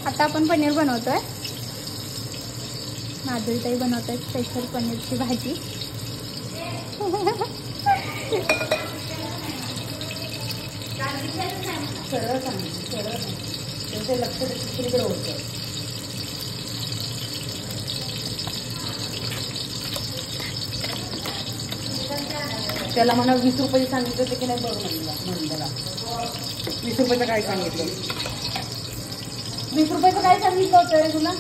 आता आपण पनीर बनवतोय. माधुरीताई बनवतोय स्पेशल पनीरची भाजी. त्याला म्हणा 20 रुपये सांगितलं होते की नाही बघ म्हणलं. 20 रुपयाचं काय सांगितलं? 20 रुपयाचं काय सांगितलं होतं रे तुला?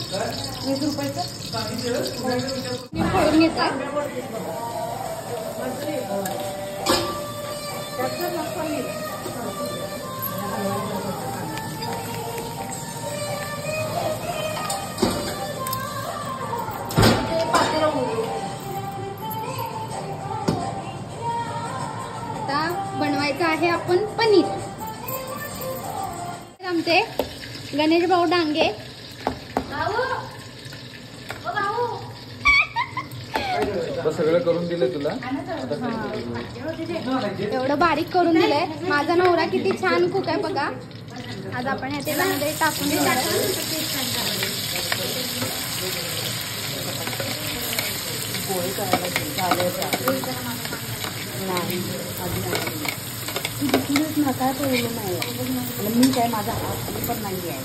20 रुपयाचं फोडून घेतोय. आता बनवायचं आहे आपण पनीर. आमचे गणेश भाऊ डांगे सगळं करून दिलं तुला. एवढं बारीक करून दिलंय. माझा नवरा किती छान कुक आहे बघा. आज आपण ह्या तेलामध्ये टाकून देणार. पोळी करायला काय प्रॉब्लेम नाही. मी काय माझा हात पण नाही आहे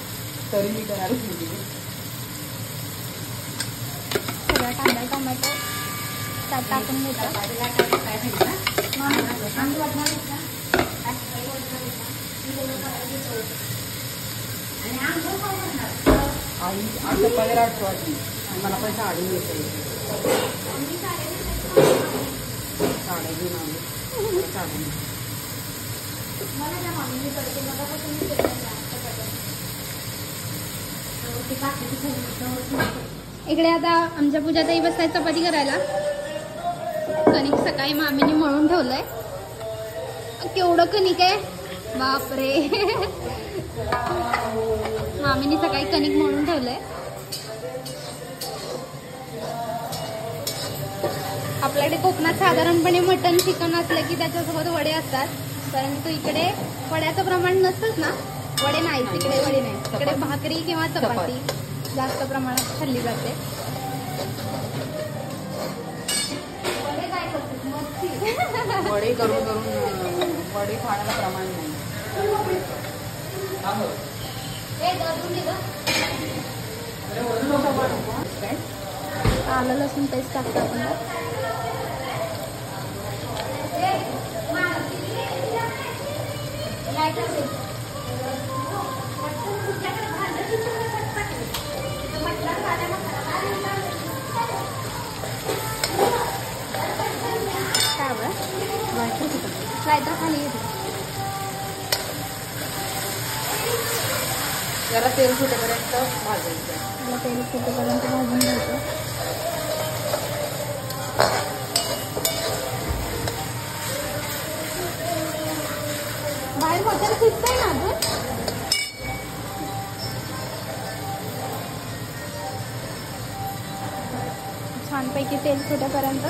तरी मी करायला सांगितलं. सगळा कांदा टोमॅटो त्यात टाकून घेतो. आई आता पगार आठवत मला पैसा आढळून येतो. साड्या घेऊन आली साडी. इकडे आता आमच्या पूजाताई बसताय चपाती करायला. कणिक सकाळी मामीने मळून ठेवलंय. केवढं कणिक आहे बापरे. मामीने सकाळी कणिक मळून ठेवलंय. आपल्याकडे कोकणात साधारणपणे मटण चिकन असलं की त्याच्यासोबत वडे असतात. परंतु इकडे वड्याचं प्रमाण नसतंच ना. वडे नाही तिकडे. वडे नाही तिकडे. भाकरी किंवा चपाती जास्त प्रमाणात खाल्ली जाते. वडे करून वडे खाण्याला प्रमाण नाही. आलं लसूण पेस्ट टाकतो आपण. जरा तेल सुटेपर्यंत भाजायचं. मला तेल सुटेपर्यंत भाजून घ्यायचं. बाहेर हॉटेल शिजतंय ना अजून. छानपैकी तेल सुटेपर्यंत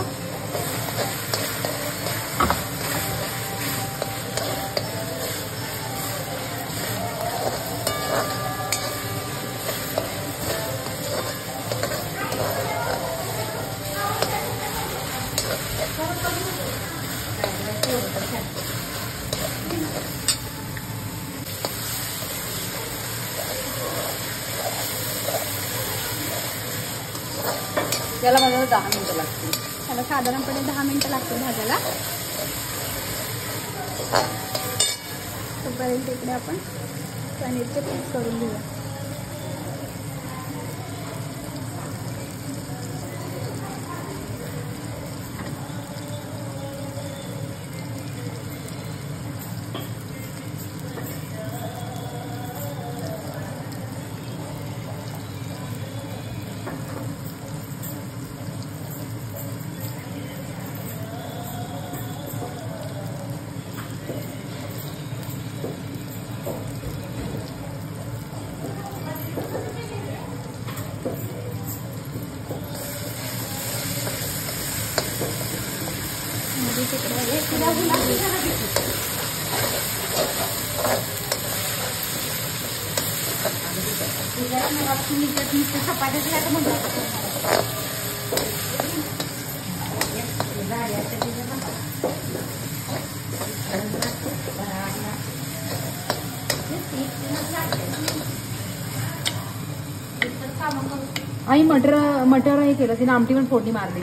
त्याला माझ्याला 10 मिनिटं लागतील. त्याला साधारणपणे 10 मिनिटं लागतील भाजायला. तोपर्यंत इकडे आपण पनीरचे पीस करून घेऊया. आई मटर हे केलं तिने आमटी पण फोडणी मारली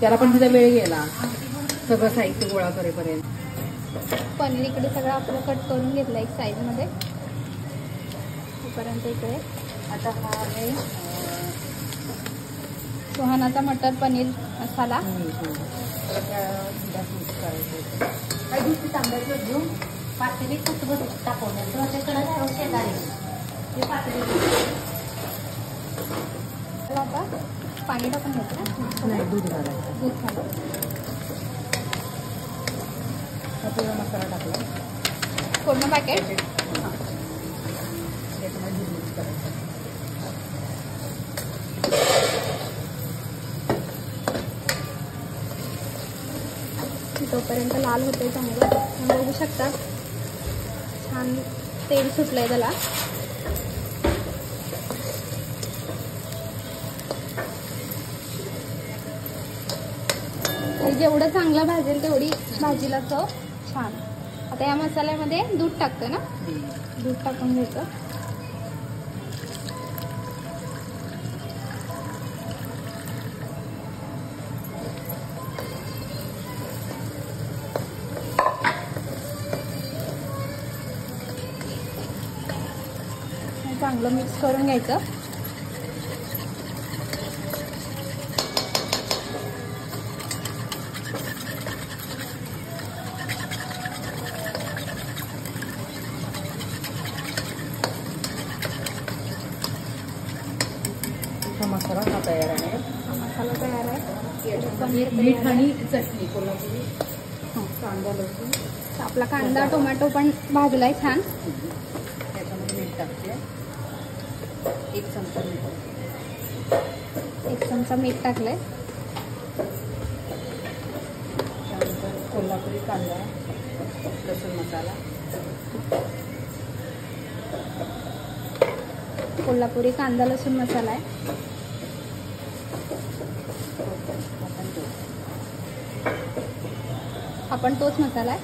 त्याला पण तिचा वेळ गेला सगळं साहित्य गोळा करेपर्यंत. पनीर इकडे सगळं आपलं कट करून घेतलं एक साईज मध्ये. तोपर्यंत इकडे आता हा आहे सुहानाचा मटर पनीर मसाला. काही दिवशी तांदळाचं घेऊन पातेली कुठं टाकवण्याचं त्याकडे शेजारी ते पातेली आता पाणी टाकून घ्यायचं. नाही दूध घालायचं. दूध घालायचं. पूर्ण मसाला टाकला पूर्ण पॅकेट. त्याच्यामध्ये दूध मिक्स करायचं. तोपर्यंत लाल होते चांगलं. तुम्ही बघू शकता छान तेल सुटलंय त्याला. जेवढं चांगलं भाजेल तेवढी भाजीला चव छान. आता या मसाल्यामध्ये दूध टाकतोय ना. दूध टाकून घ्यायचं. चांगलं मिक्स करून घ्यायचं. मसाला हा तयार आहे. हा मसाला तयार आहे. पनीर मीठ आणि चटणी कोल्हापुरी कांदा लसूण. आपला कांदा टोमॅटो पण भाजलाय छान. त्याच्यामध्ये मीठ टाकते. 1 चमचा मीठ. 1 चमचा मीठ टाकलंय. त्यानंतर कोल्हापुरी कांदा लसूण मसाला. कोल्हापुरी कांदा लसूण मसाला आहे. आपण तोच मसाला आहे.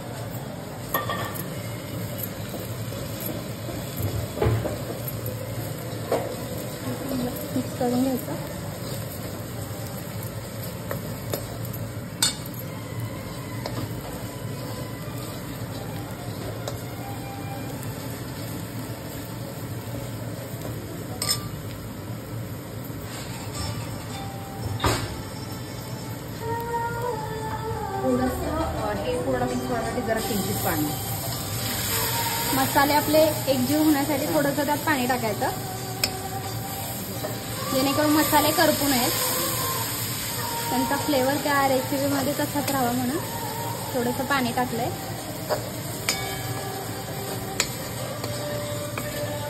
मिक्स करून घ्यायचं. हे पूर्ण मिक्स होण्यासाठी जरा किंचित पाणी. मसाले आपले एकजीव होण्यासाठी थोडंसं त्यात पाणी टाकायचं जेणेकरून मसाले करपू नयेत. त्यांचा फ्लेवर त्या रेसिपीमध्ये तसाच राहावा म्हणून थोडंसं पाणी टाकलंय.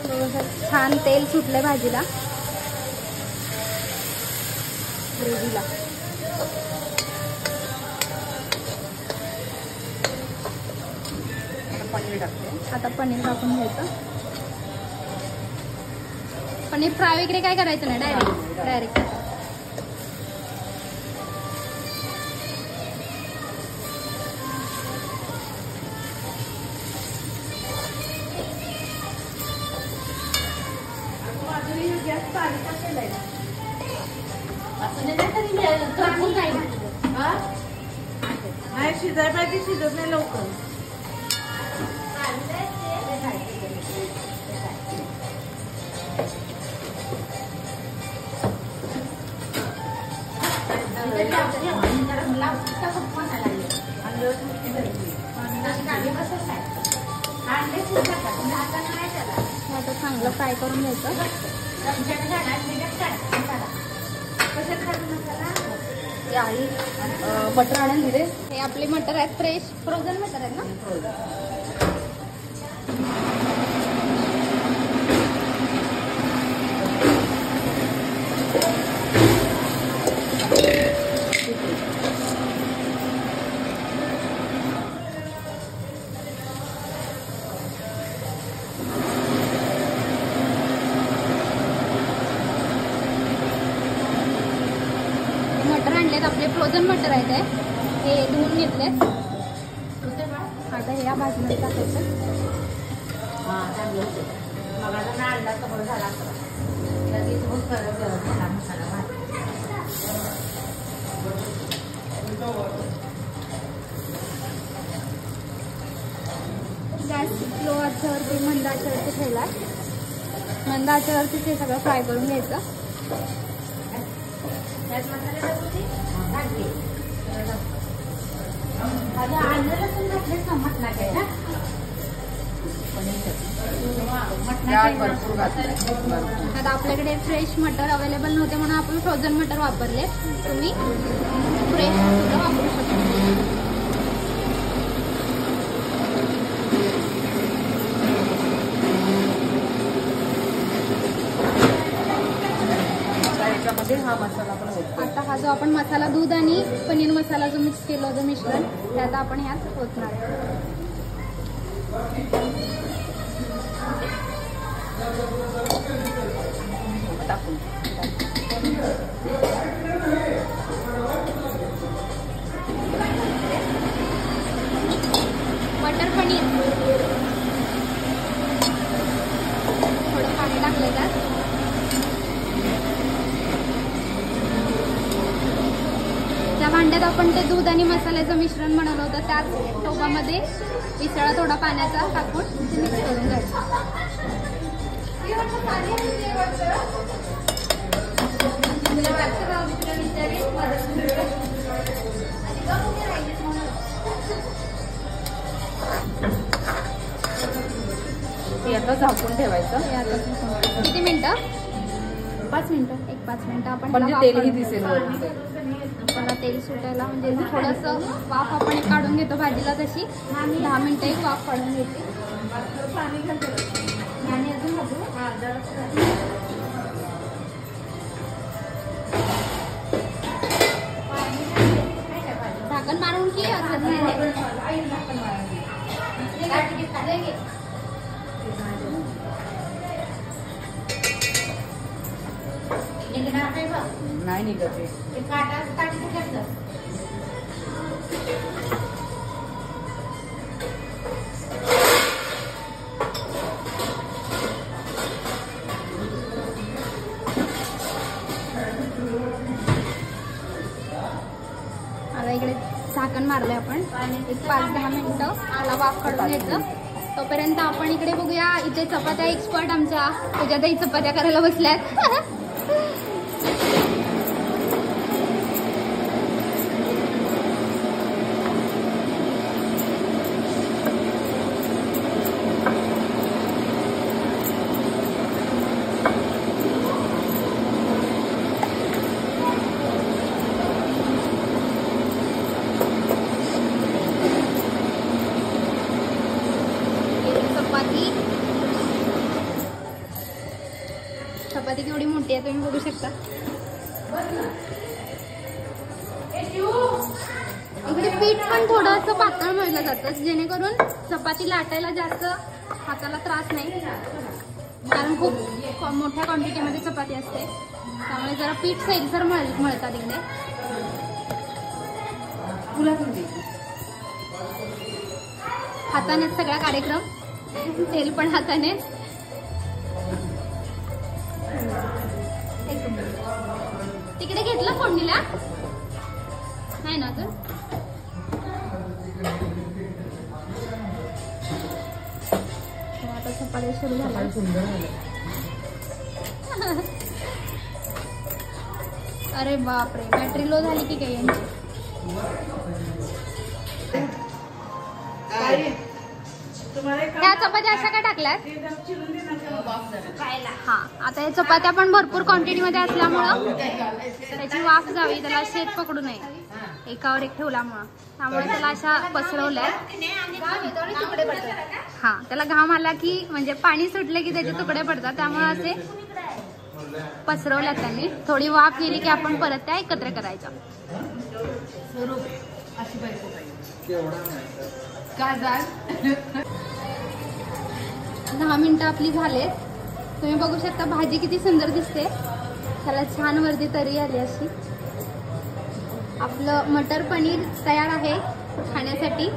थोडंसं छान तेल सुटलंय भाजीला ग्रेव्हीला. पनीर टाकते. आता पनीर टाकून घ्यायचं. पनीर फ्राय वगैरे काय करायचं नाही. डायरेक्ट शिजाय पाहिजे. शिजत नाही लवकर. आता चांगलं फ्राय करून घ्यायचं. मटर आणून दिले. हे आपले मटर आहेत फ्रेश फ्रोझन मटर आहेत ना. फ्रोझन मटर आहे ते, हे धुवून घेतलेत. आता हे या भाजीमध्ये टाकायचं. हां चांगलं होतं. मग आता नाळला तर बरं झाला असता. लगेच मग परत झाला मसाला भात. गॅस स्लो आचेवरती मंद आचेवरती ठेवला. मंद आचेवरती ते सगळं फ्राय करून घ्यायचं. त्यात मसाले टाकून घातले. आता आलं लसूण घातलेच ना मटणाचे ना. आता आपल्याकडे फ्रेश मटर अवेलेबल नव्हते म्हणून आपण फ्रोझन मटर वापरले. तुम्ही फ्रेश सुद्धा वापरू शकता. हा मसाला पण होतो. आता हा जो आपण मसाला, दूध आणि पनीर मसाला जो मिक्स केला होता मिश्रण, ते आता आपण ह्यात ओतणार आहे. मटर पनीर थोडं पाणी टाकलं त्यात. त्या भांड्यात आपण ते दूध आणि मसाल्याचं मिश्रण बनवलं होतं, त्याच टोपामध्ये विसळा थोडा पाण्याचा टाकून ते मिक्स करून घ्यायचं. आता झाकून ठेवायचं. किती मिनिटं? 5 मिनिटं. 1-5 मिनिटं आपण म्हणजे तेलही दिसेल. आपल्याला तेल सुटायला म्हणजे थोडंसं वाफ आपण काढून घेतो भाजीला, तशी 10 मिनिटं एक वाफ काढून घेते. झाकण मारून की नाही निघत. आता इकडे झाकण मारलंय आपण. एक 5-10 मिनिटं मला वाफ काढून घ्यायचं. तोपर्यंत आपण इकडे बघूया, इथे चपात्या एक्सपर्ट आमच्या त्याच्यातही चपात्या करायला बसल्यात. चपाती केवढी मोठी आहे तुम्ही बघू शकता. इकडे पीठ पण थोडंसं पातळ मळलं जातं, जेणेकरून चपाती लाटायला जास्त हाताला त्रास नाही, कारण खूप मोठ्या क्वांटिटीमध्ये चपाती असते, त्यामुळे जरा पीठ सैलसर मळतात इकडे. हातानेच सगळा कार्यक्रम, तेल पण हातानेच. तिकडे घेतला फोडणीला नाही ना तर. आता चपाती सुरू झाला. अरे बापरे, बॅटरी लो झाली की काय यांची. त्या चपात्या अशा काय टाकल्यात? हा, आता या चपात्या पण भरपूर क्वांटिटी मध्ये असल्यामुळं त्याची वाफ जावी, त्याला शेत पकडू नये, एकावर एक ठेवल्यामुळं, त्यामुळे त्याला अशा पसरवल्या. हा, त्याला घाम आला की म्हणजे पाणी सुटले की त्याचे तुकडे पडतात, त्यामुळे असे पसरवल्यात त्यांनी. थोडी वाफ गेली की आपण परत त्या एकत्र करायच्या. 10 मिनिटं आपली झालेत. तुम्ही बघू शकता भाजी किती सुंदर दिसते, त्याला छान वरती तरी आली अशी. आपलं मटर पनीर तयार आहे खाण्यासाठी.